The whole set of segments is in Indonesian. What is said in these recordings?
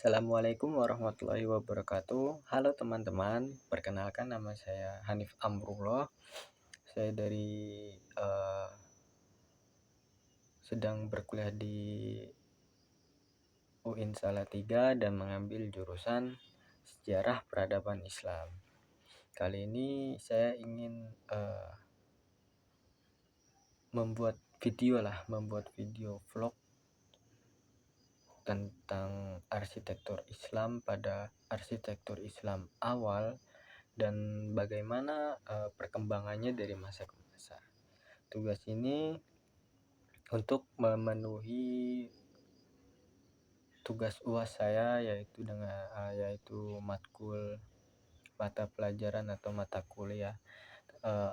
Assalamualaikum warahmatullahi wabarakatuh. Halo teman-teman, perkenalkan nama saya Hanif Amrullah. Saya dari sedang berkuliah di UIN Salatiga dan mengambil jurusan Sejarah Peradaban Islam. Kali ini saya ingin membuat video vlog tentang arsitektur Islam pada arsitektur Islam awal dan bagaimana perkembangannya dari masa ke masa. Tugas ini untuk memenuhi tugas UAS saya yaitu matkul mata pelajaran atau mata kuliah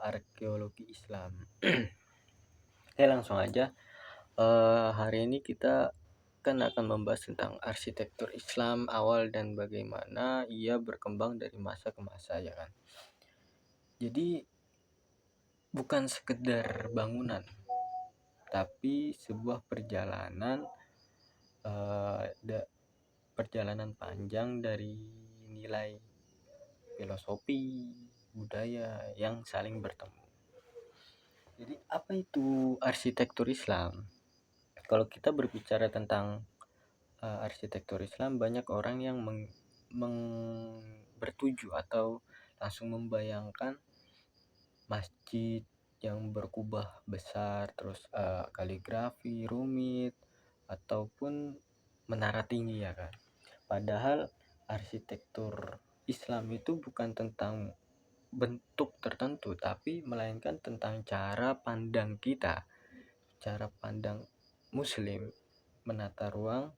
arkeologi Islam. Oke, langsung aja. Hari ini kita akan membahas tentang arsitektur Islam awal dan bagaimana ia berkembang dari masa ke masa, ya kan. Jadi bukan sekedar bangunan, tapi sebuah perjalanan panjang dari nilai filosofi, budaya yang saling bertemu. Jadi apa itu arsitektur Islam? Kalau kita berbicara tentang arsitektur Islam, banyak orang yang bertuju atau langsung membayangkan masjid yang berkubah besar, terus kaligrafi rumit, ataupun menara tinggi, ya kan. Padahal arsitektur Islam itu bukan tentang bentuk tertentu, tapi melainkan tentang cara pandang kita, cara pandang Muslim menata ruang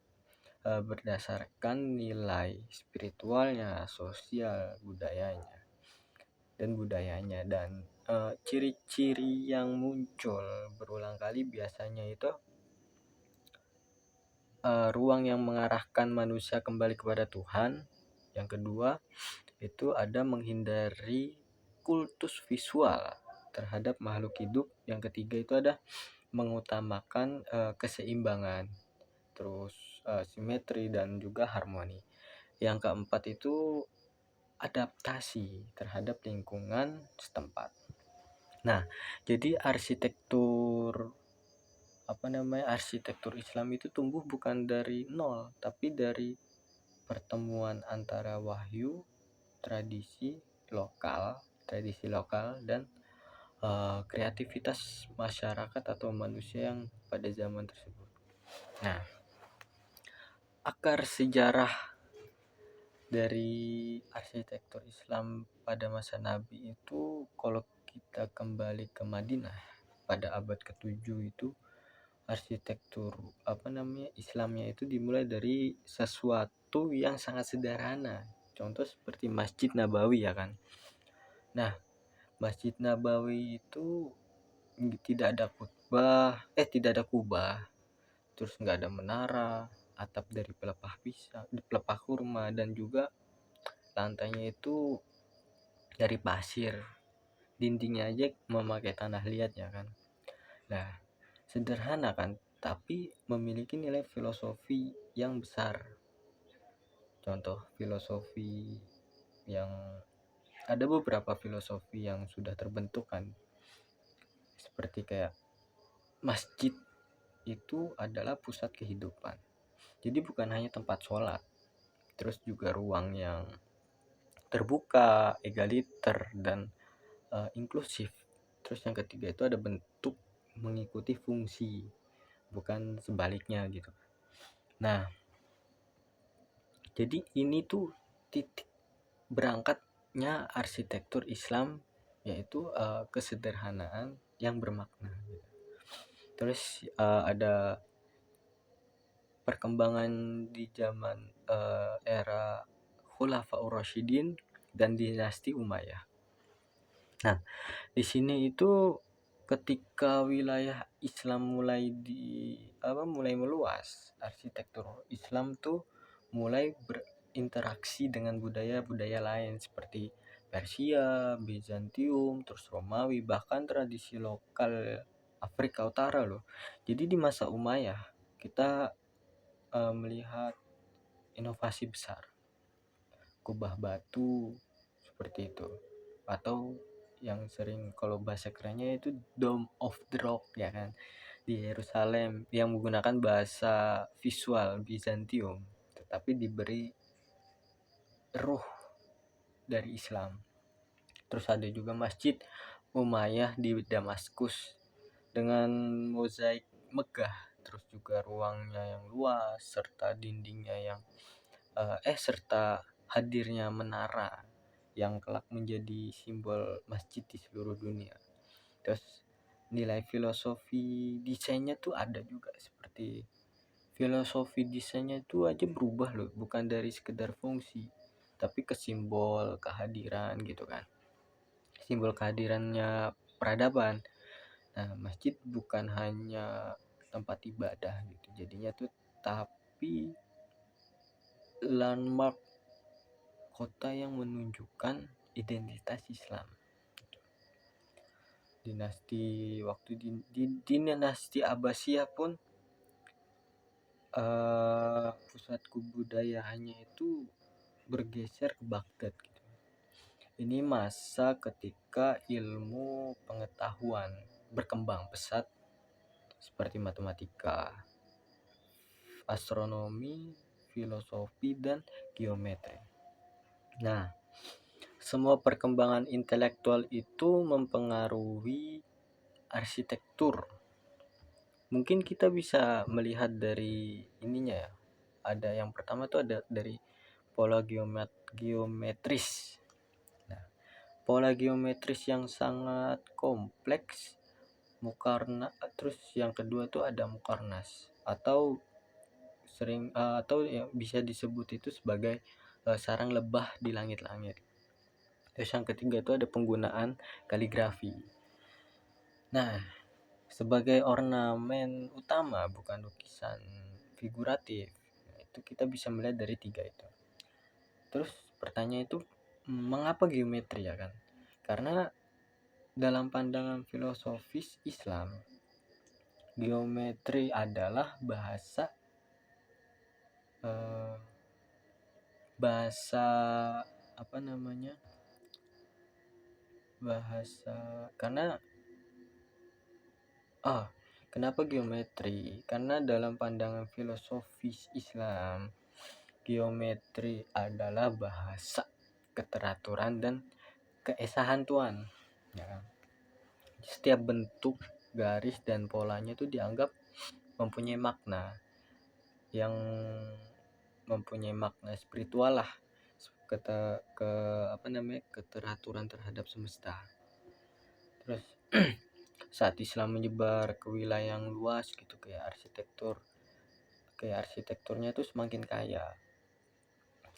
berdasarkan nilai spiritualnya, sosial, budayanya dan ciri-ciri yang muncul berulang kali biasanya itu ruang yang mengarahkan manusia kembali kepada Tuhan. Yang kedua itu ada menghindari kultus visual terhadap makhluk hidup. Yang ketiga itu ada mengutamakan keseimbangan, terus simetri dan juga harmoni. Yang keempat itu adaptasi terhadap lingkungan setempat. Nah, jadi arsitektur Islam itu tumbuh bukan dari nol, tapi dari pertemuan antara wahyu, tradisi lokal dan kreativitas masyarakat atau manusia yang pada zaman tersebut. Nah, akar sejarah dari arsitektur Islam pada masa Nabi itu, kalau kita kembali ke Madinah pada abad ke-7 itu, arsitektur Islamnya itu dimulai dari sesuatu yang sangat sederhana. Contoh seperti Masjid Nabawi, ya kan. Nah, Masjid Nabawi itu tidak ada kubah, terus nggak ada menara, atap dari pelepah kurma, dan juga lantainya itu dari pasir, dindingnya aja memakai tanah liat, ya kan. Nah, sederhana kan, tapi memiliki nilai filosofi yang besar. Contoh filosofi yang ada beberapa filosofi yang sudah terbentuk kan, seperti kayak masjid itu adalah pusat kehidupan. Jadi bukan hanya tempat sholat, terus juga ruang yang terbuka, egaliter, dan inklusif. Terus yang ketiga itu ada bentuk mengikuti fungsi, bukan sebaliknya gitu. Nah, jadi ini tuh titik berangkatnya arsitektur Islam, yaitu kesederhanaan yang bermakna gitu. Terus ada perkembangan di zaman era Khulafaur Rasyidin dan dinasti Umayyah. Nah, di sini itu ketika wilayah Islam mulai meluas, arsitektur Islam tuh mulai berinteraksi dengan budaya-budaya lain seperti Persia, Bizantium, terus Romawi, bahkan tradisi lokal Afrika Utara loh. Jadi di masa Umayyah kita melihat inovasi besar, kubah batu seperti itu, atau yang sering kalau bahasa kerennya itu Dome of the Rock ya kan, di Yerusalem, yang menggunakan bahasa visual Bizantium tetapi diberi ruh dari Islam. Terus ada juga Masjid Umayyah di Damaskus dengan mozaik megah, terus juga ruangnya yang luas serta dindingnya yang serta hadirnya menara yang kelak menjadi simbol masjid di seluruh dunia. Terus nilai filosofi desainnya tuh ada juga, seperti filosofi desainnya itu aja berubah loh, bukan dari sekedar fungsi tapi ke simbol kehadiran gitu kan, simbol kehadirannya peradaban. Nah, masjid bukan hanya tempat ibadah gitu jadinya tuh, tapi landmark kota yang menunjukkan identitas Islam. Dinasti waktu di dinasti Abbasiyah pun pusat kebudayaannya itu bergeser ke Baghdad gitu. Ini masa ketika ilmu pengetahuan berkembang pesat seperti matematika, astronomi, filosofi, dan geometri. Nah, semua perkembangan intelektual itu mempengaruhi arsitektur. Mungkin kita bisa melihat dari ininya ya. Ada yang pertama tuh ada dari pola geometris. Nah, pola geometris yang sangat kompleks, terus yang kedua tuh ada mukarnas atau atau yang bisa disebut itu sebagai sarang lebah di langit-langit. Terus yang ketiga itu ada penggunaan kaligrafi. Nah, sebagai ornamen utama bukan lukisan figuratif, itu kita bisa melihat dari tiga itu. Terus pertanyaan itu, mengapa geometri ya kan? Karena dalam pandangan filosofis Islam, geometri adalah bahasa apa namanya, bahasa karena kenapa geometri? Karena dalam pandangan filosofis Islam, geometri adalah bahasa keteraturan dan keesahan Tuhan ya kan? Setiap bentuk, garis, dan polanya itu dianggap mempunyai makna yang mempunyai makna spiritual lah, keteraturan terhadap semesta. Terus saat Islam menyebar ke wilayah yang luas gitu, kayak arsitekturnya itu semakin kaya,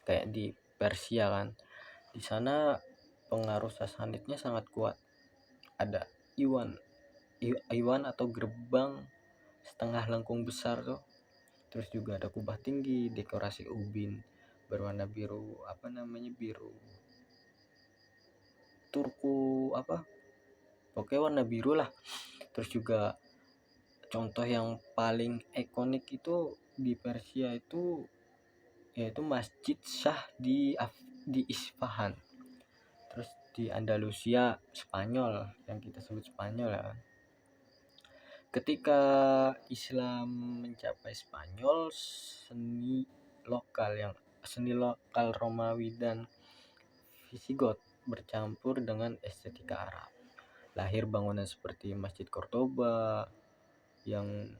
kayak di Persia kan, di sana pengaruh Sasanidnya sangat kuat. Ada Iwan atau gerbang setengah lengkung besar tuh. Terus juga ada kubah tinggi, dekorasi ubin berwarna biru biru turku pokoknya warna biru lah. Terus juga contoh yang paling ikonik itu di Persia itu yaitu Masjid Shah di Isfahan. Terus di Andalusia Spanyol, yang kita sebut Spanyol ya. Ketika Islam mencapai Spanyol, seni lokal Romawi dan Visigot bercampur dengan estetika Arab. Lahir bangunan seperti Masjid Cordoba yang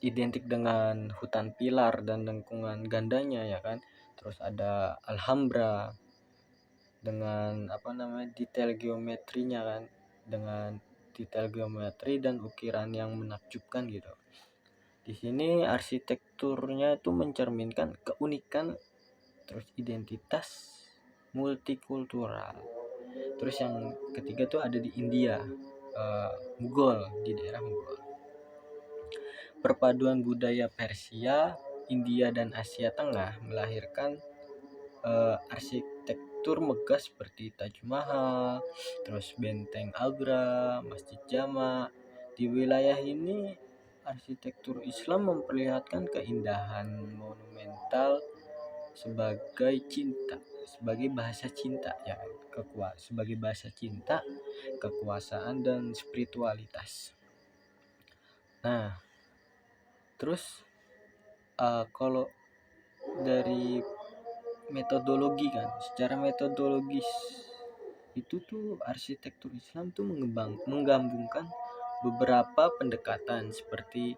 identik dengan hutan pilar dan lengkungan gandanya ya kan. Terus ada Alhambra dengan detail geometrinya kan, dengan detail geometri dan ukiran yang menakjubkan gitu. Di sini arsitekturnya itu mencerminkan keunikan, terus identitas multikultural. Terus yang ketiga tuh ada di India, Mughal, di daerah Mughal. Perpaduan budaya Persia, India, dan Asia Tengah melahirkan arsitektur megah seperti Taj Mahal, terus Benteng Agra, Masjid Jama. Di wilayah ini arsitektur Islam memperlihatkan keindahan monumental sebagai cinta, sebagai bahasa cinta ya, sebagai bahasa cinta, kekuasaan dan spiritualitas. Nah, terus kalau dari metodologi kan, secara metodologis itu tuh arsitektur Islam tuh menggabungkan beberapa pendekatan seperti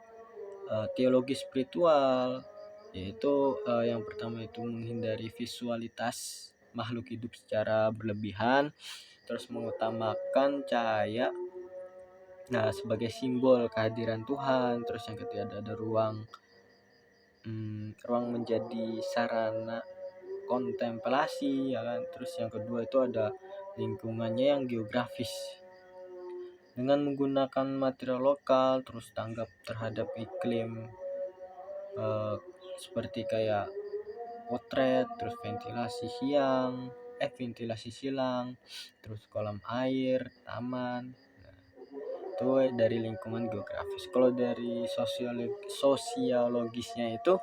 teologi spiritual, yaitu yang pertama itu menghindari visualitas makhluk hidup secara berlebihan, terus mengutamakan cahaya sebagai simbol kehadiran Tuhan. Terus yang ketiga ada ruang menjadi sarana kontemplasi ya kan. Terus yang kedua itu ada lingkungannya yang geografis dengan menggunakan material lokal, terus tanggap terhadap iklim seperti kayak potret, terus ventilasi silang, terus kolam air, taman. Itu dari lingkungan geografis. Kalau dari sosiologisnya itu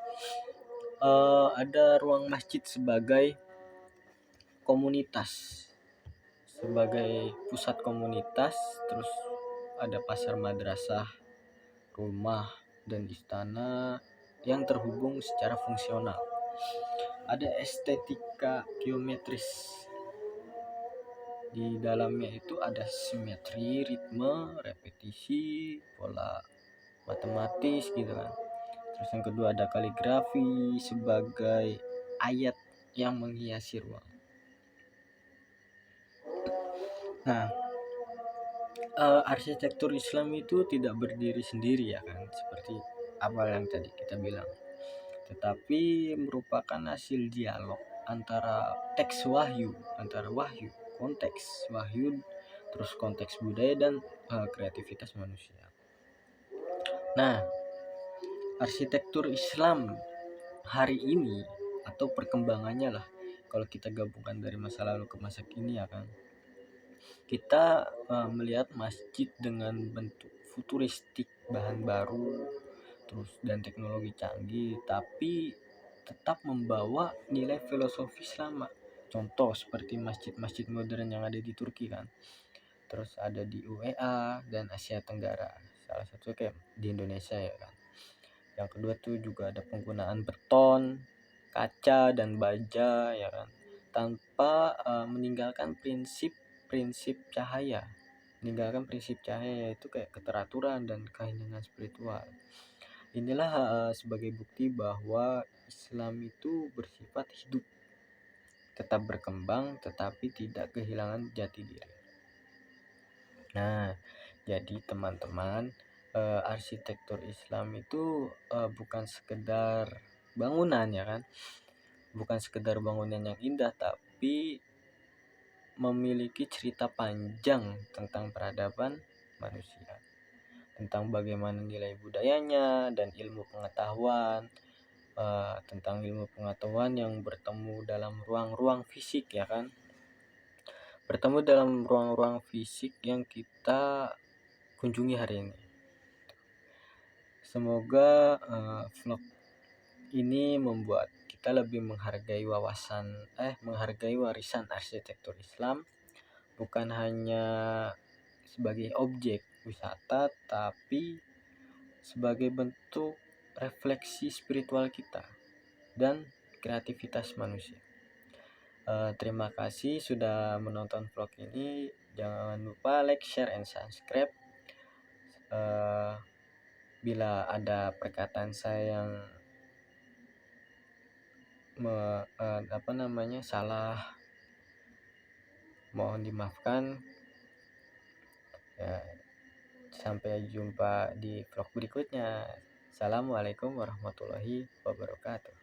ada ruang masjid sebagai komunitas, sebagai pusat komunitas, terus ada pasar, madrasah, rumah, dan istana yang terhubung secara fungsional. Ada estetika geometris, di dalamnya itu ada simetri, ritme, repetisi, pola matematis gitu kan. Terus yang kedua ada kaligrafi sebagai ayat yang menghiasi ruang. Nah, arsitektur Islam itu tidak berdiri sendiri ya kan, seperti apa yang tadi kita bilang, tetapi merupakan hasil dialog antara wahyu, konteks wahyu, terus konteks budaya dan kreativitas manusia. Nah, arsitektur Islam hari ini atau perkembangannya lah, kalau kita gabungkan dari masa lalu ke masa kini ya kan, kita melihat masjid dengan bentuk futuristik, bahan baru, terus dan teknologi canggih, tapi tetap membawa nilai filosofis lama. Contoh seperti masjid-masjid modern yang ada di Turki kan, terus ada di UEA dan Asia Tenggara, salah satu kayak di Indonesia ya kan. Yang kedua tuh juga ada penggunaan beton, kaca, dan baja ya kan, tanpa meninggalkan prinsip cahaya. Yaitu kayak keteraturan dan keheningan spiritual. Inilah sebagai bukti bahwa Islam itu bersifat hidup, tetap berkembang, tetapi tidak kehilangan jati diri. Nah, jadi teman-teman, arsitektur Islam itu bukan sekedar bangunan ya kan, bukan sekedar bangunan yang indah, tapi memiliki cerita panjang tentang peradaban manusia, tentang bagaimana nilai budayanya dan ilmu pengetahuan, tentang ilmu pengetahuan yang bertemu dalam ruang-ruang fisik ya kan, bertemu dalam ruang-ruang fisik yang kita kunjungi hari ini. Semoga vlog ini membuat kita lebih menghargai warisan arsitektur Islam, bukan hanya sebagai objek wisata, tapi sebagai bentuk refleksi spiritual kita dan kreativitas manusia. Terima kasih sudah menonton vlog ini. Jangan lupa like, share, and subscribe. Bila ada perkataan saya yang salah, mohon dimaafkan ya. Sampai jumpa di vlog berikutnya. Assalamualaikum warahmatullahi wabarakatuh.